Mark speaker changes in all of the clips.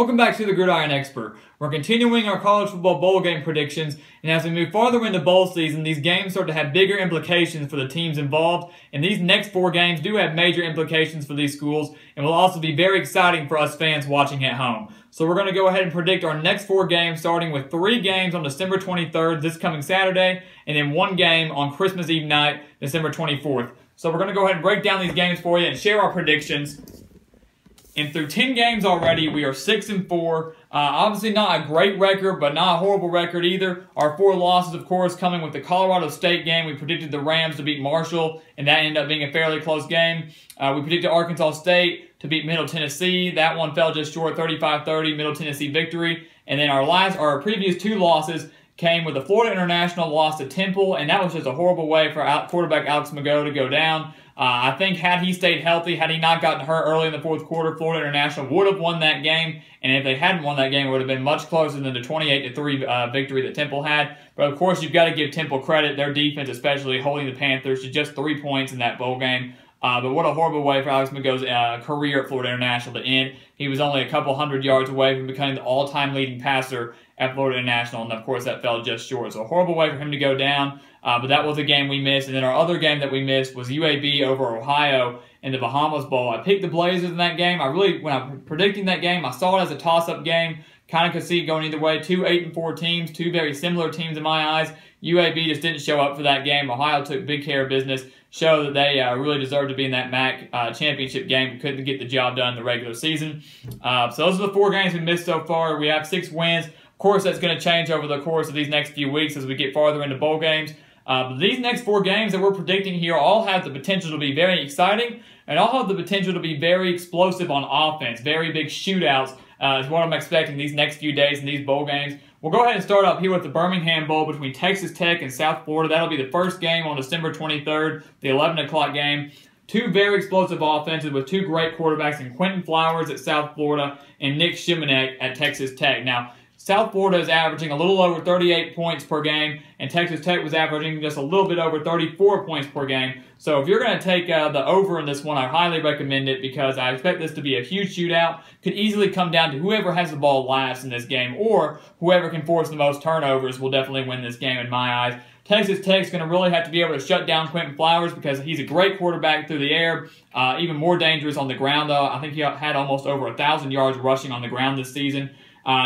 Speaker 1: Welcome back to the Gridiron Expert. We're continuing our college football bowl game predictions, and as we move farther into bowl season, these games start to have bigger implications for the teams involved, and these next 4 games do have major implications for these schools, and will also be very exciting for us fans watching at home. So we're going to go ahead and predict our next 4 games, starting with 3 games on December 23rd, this coming Saturday, and then 1 game on Christmas Eve night, December 24th. So we're going to go ahead and break down these games for you and share our predictions. And through 10 games already, we are 6-4. Obviously not a great record, but not a horrible record either. Our 4 losses, of course, coming with the Colorado State game. We predicted the Rams to beat Marshall, and that ended up being a fairly close game. We predicted Arkansas State to beat Middle Tennessee. That one fell just short, 35-30, Middle Tennessee victory. And then our previous 2 losses came with the Florida International loss to Temple, and that was just a horrible way for quarterback Alex Mago to go down. I think had he stayed healthy, had he not gotten hurt early in the 4th quarter, Florida International would have won that game. And if they hadn't won that game, it would have been much closer than the 28-3 victory that Temple had. But of course, you've got to give Temple credit. Their defense, especially holding the Panthers to just 3 points in that bowl game. But what a horrible way for Alex Mago's career at Florida International to end. He was only a couple hundred yards away from becoming the all-time leading passer at Florida International, and of course that fell just short. So a horrible way for him to go down, but that was a game we missed. And then our other game that we missed was UAB over Ohio in the Bahamas Bowl. I picked the Blazers in that game. When I was predicting that game, I saw it as a toss-up game. Kind of could see it going either way. 2 8-4 teams, 2 very similar teams in my eyes. UAB just didn't show up for that game. Ohio took big care of business, showed that they really deserved to be in that MAC championship game. Couldn't get the job done in the regular season. So those are the 4 games we missed so far. We have 6 wins. Of course, that's going to change over the course of these next few weeks as we get farther into bowl games. But these next 4 games that we're predicting here all have the potential to be very exciting and all have the potential to be very explosive on offense. Very big shootouts is what I'm expecting these next few days in these bowl games. We'll go ahead and start up here with the Birmingham Bowl between Texas Tech and South Florida. That'll be the first game on December 23rd, the 11 o'clock game. 2 very explosive offenses with 2 great quarterbacks in Quentin Flowers at South Florida and Nick Shimanek at Texas Tech. Now, South Florida is averaging a little over 38 points per game, and Texas Tech was averaging just a little bit over 34 points per game. So if you're going to take the over in this one, I highly recommend it because I expect this to be a huge shootout. Could easily come down to whoever has the ball last in this game, or whoever can force the most turnovers will definitely win this game in my eyes. Texas Tech's going to really have to be able to shut down Quentin Flowers because he's a great quarterback through the air, even more dangerous on the ground though. I think he had almost over 1,000 yards rushing on the ground this season.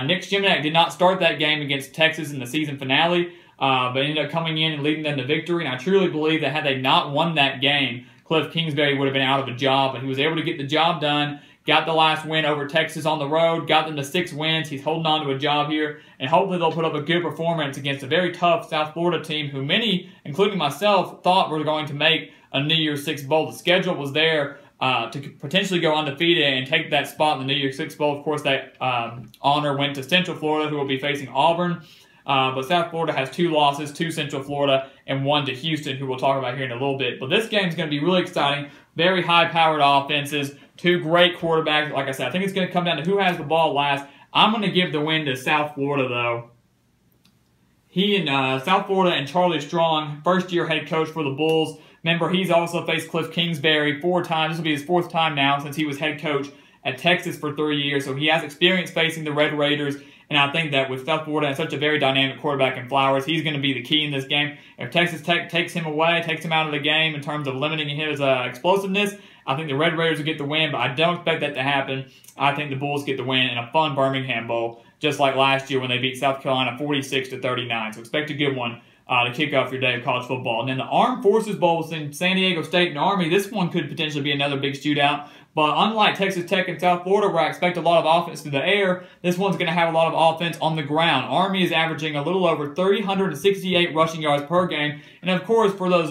Speaker 1: Nick Shimanek did not start that game against Texas in the season finale, but ended up coming in and leading them to victory. And I truly believe that had they not won that game, Cliff Kingsbury would have been out of a job. But he was able to get the job done, got the last win over Texas on the road, got them to 6 wins. He's holding on to a job here, and hopefully they'll put up a good performance against a very tough South Florida team who many, including myself, thought were going to make a New Year's Six Bowl. The schedule was there to potentially go undefeated and take that spot in the New Year's Six Bowl. Of course, that honor went to Central Florida, who will be facing Auburn. But South Florida has 2 losses, 2 Central Florida, and 1 to Houston, who we'll talk about here in a little bit. But this game is going to be really exciting. Very high-powered offenses, 2 great quarterbacks. Like I said, I think it's going to come down to who has the ball last. I'm going to give the win to South Florida, though. He and South Florida and Charlie Strong, first-year head coach for the Bulls. Remember, he's also faced Cliff Kingsbury 4 times. This will be his 4th time now since he was head coach at Texas for 3 years. So he has experience facing the Red Raiders. And I think that with South Florida and such a very dynamic quarterback in Flowers, he's going to be the key in this game. If Texas Tech takes him away, takes him out of the game in terms of limiting his explosiveness, I think the Red Raiders will get the win, but I don't expect that to happen. I think the Bulls get the win in a fun Birmingham Bowl, just like last year when they beat South Carolina 46-39. So expect a good one to kick off your day of college football. And then the Armed Forces Bowl was in San Diego State and Army. This one could potentially be another big shootout. But unlike Texas Tech and South Florida, where I expect a lot of offense through the air, this one's going to have a lot of offense on the ground. Army is averaging a little over 368 rushing yards per game. And of course, for those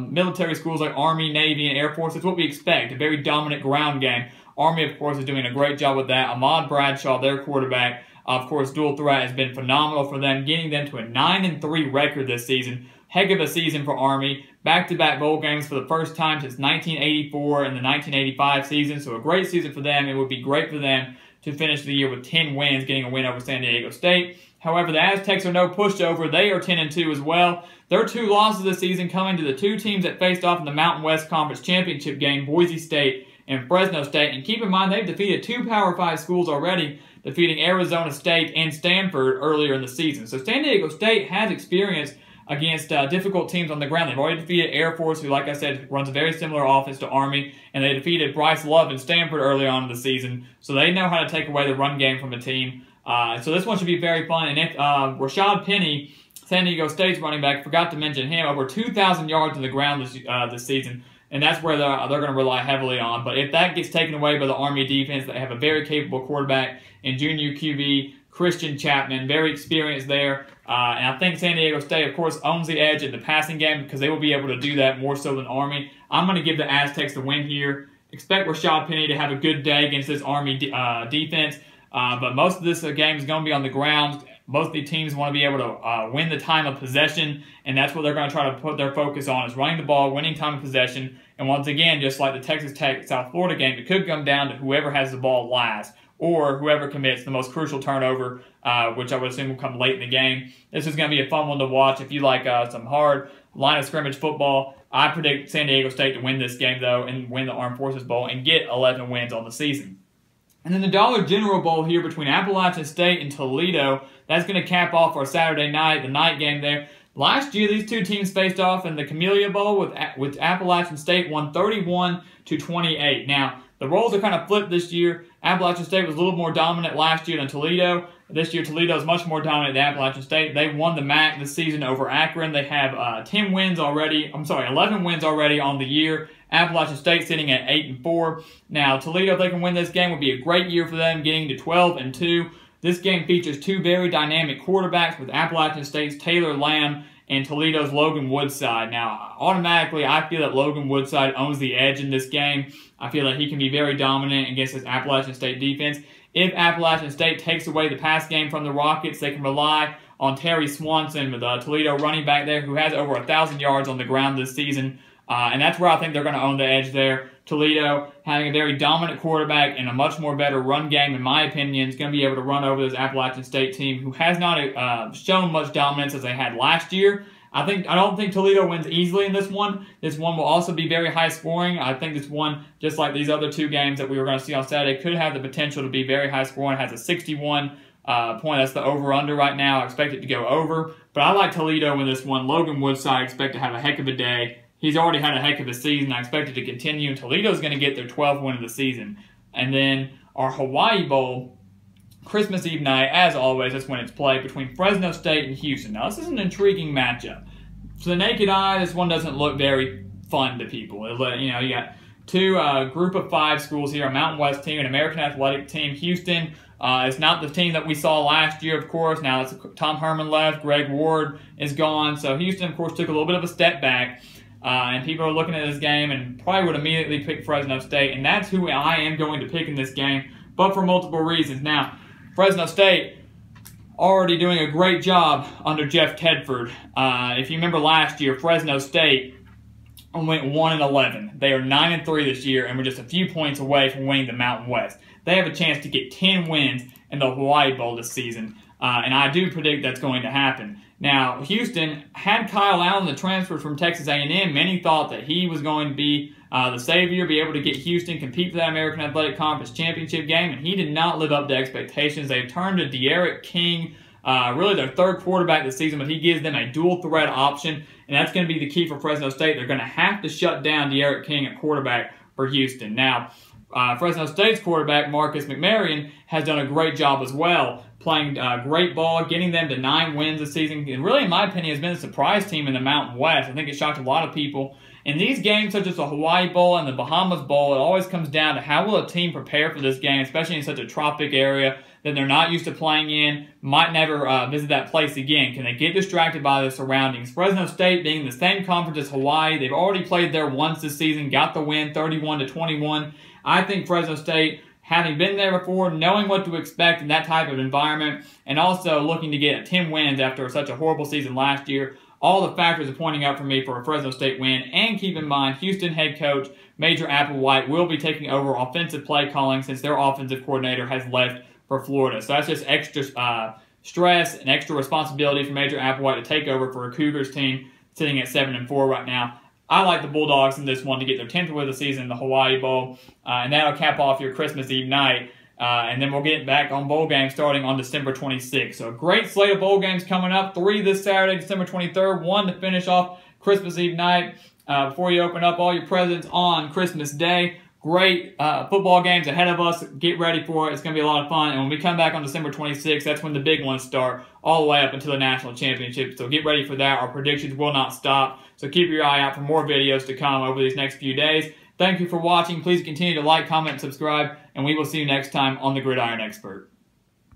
Speaker 1: military schools like Army, Navy, and Air Force, that's what we expect, a very dominant ground game. Army, of course, is doing a great job with that. Ahmad Bradshaw, their quarterback, of course, dual threat has been phenomenal for them, getting them to a 9-3 record this season. Heck of a season for Army. Back-to-back bowl games for the first time since 1984 and the 1985 season. So a great season for them. It would be great for them to finish the year with 10 wins, getting a win over San Diego State. However, the Aztecs are no pushover. They are 10-2 as well. Their 2 losses this season coming to the 2 teams that faced off in the Mountain West Conference Championship game, Boise State and Fresno State. And keep in mind, they've defeated 2 Power 5 schools already, defeating Arizona State and Stanford earlier in the season. So San Diego State has experience against difficult teams on the ground. They've already defeated Air Force, who, like I said, runs a very similar offense to Army, and they defeated Bryce Love and Stanford early on in the season. So they know how to take away the run game from a team. So this one should be very fun. And if Rashad Penny, San Diego State's running back, forgot to mention him, over 2,000 yards on the ground this season. And that's where they're going to rely heavily on. But if that gets taken away by the Army defense, they have a very capable quarterback in junior QB Christian Chapman, very experienced there. And I think San Diego State, of course, owns the edge in the passing game because they will be able to do that more so than Army. I'm going to give the Aztecs the win here. Expect Rashad Penny to have a good day against this Army defense. But most of this game is going to be on the ground. Both the teams want to be able to win the time of possession, and that's what they're going to try to put their focus on, is running the ball, winning time of possession. And once again, just like the Texas Tech-South Florida game, it could come down to whoever has the ball last or whoever commits the most crucial turnover, which I would assume will come late in the game. This is going to be a fun one to watch. If you like some hard line of scrimmage football, I predict San Diego State to win this game, though, and win the Armed Forces Bowl and get 11 wins on the season. And then the Dollar General Bowl here between Appalachian State and Toledo. That's going to cap off our Saturday night, the night game there. Last year, these two teams faced off in the Camellia Bowl with Appalachian State won 31-28. Now, the roles are kind of flipped this year. Appalachian State was a little more dominant last year than Toledo. This year, Toledo is much more dominant than Appalachian State. They won the MAC this season over Akron. They have 11 wins already on the year. Appalachian State sitting at 8-4. Now, Toledo, if they can win this game, would be a great year for them, getting to 12-2. This game features two very dynamic quarterbacks with Appalachian State's Taylor Lamb and Toledo's Logan Woodside. Now, automatically, I feel that Logan Woodside owns the edge in this game. I feel that he can be very dominant against this Appalachian State defense. If Appalachian State takes away the pass game from the Rockets, they can rely on Terry Swanson, with Toledo running back there, who has over 1,000 yards on the ground this season. And that's where I think they're going to own the edge there. Toledo, having a very dominant quarterback and a much more better run game, in my opinion, is going to be able to run over this Appalachian State team, who has not shown much dominance as they had last year. I don't think Toledo wins easily in this one. This one will also be very high scoring. I think this one, just like these other two games that we were going to see on Saturday, could have the potential to be very high scoring. It has a 61 point. That's the over-under right now. I expect it to go over. But I like Toledo in this one. Logan Woodside, I expect to have a heck of a day. He's already had a heck of a season. I expect it to continue. Toledo's going to get their 12th win of the season. And then our Hawaii Bowl, Christmas Eve night, as always, that's when it's played, between Fresno State and Houston. Now, this is an intriguing matchup. To the naked eye, this one doesn't look very fun to people. You got two group of 5 schools here, a Mountain West team, an American Athletic team. Houston is not the team that we saw last year, of course. Now, it's Tom Herman left, Greg Ward is gone. So Houston, of course, took a little bit of a step back. And people are looking at this game and probably would immediately pick Fresno State. And that's who I am going to pick in this game, but for multiple reasons. Now, Fresno State already doing a great job under Jeff Tedford. If you remember last year, Fresno State went 1-11. They are 9-3 this year and were just a few points away from winning the Mountain West. They have a chance to get 10 wins in the Hawaii Bowl this season. And I do predict that's going to happen. Now, Houston had Kyle Allen, the transfer from Texas A&M. Many thought that he was going to be the savior, be able to get Houston compete for that American Athletic Conference championship game, and he did not live up to expectations. They've turned to De'Aaron King, really their third quarterback this season, but he gives them a dual threat option, and that's going to be the key for Fresno State. They're going to have to shut down De'Aaron King at quarterback for Houston. Now, Fresno State's quarterback, Marcus McMaryion, has done a great job as well, playing great ball, getting them to 9 wins this season. And really, in my opinion, has been a surprise team in the Mountain West. I think it shocked a lot of people. In these games, such as the Hawaii Bowl and the Bahamas Bowl, it always comes down to how will a team prepare for this game, especially in such a tropic area that they're not used to playing in, might never visit that place again. Can they get distracted by the surroundings? Fresno State being in the same conference as Hawaii, they've already played there once this season, got the win 31-21. I think Fresno State, having been there before, knowing what to expect in that type of environment, and also looking to get 10 wins after such a horrible season last year, all the factors are pointing out for me for a Fresno State win. And keep in mind, Houston head coach Major Applewhite will be taking over offensive play calling since their offensive coordinator has left for Florida. So that's just extra stress and extra responsibility for Major Applewhite to take over for a Cougars team sitting at 7-4 right now. I like the Bulldogs in this one to get their 10th win of the season in the Hawaii Bowl, and that'll cap off your Christmas Eve night. And then we'll get back on bowl games starting on December 26th. So a great slate of bowl games coming up. 3 this Saturday, December 23rd. 1 to finish off Christmas Eve night before you open up all your presents on Christmas Day. Great football games ahead of us. Get ready for it. It's going to be a lot of fun. And when we come back on December 26th, that's when the big ones start all the way up until the national championship. So get ready for that. Our predictions will not stop. So keep your eye out for more videos to come over these next few days. Thank you for watching. Please continue to like, comment, and subscribe. And we will see you next time on The Gridiron Expert.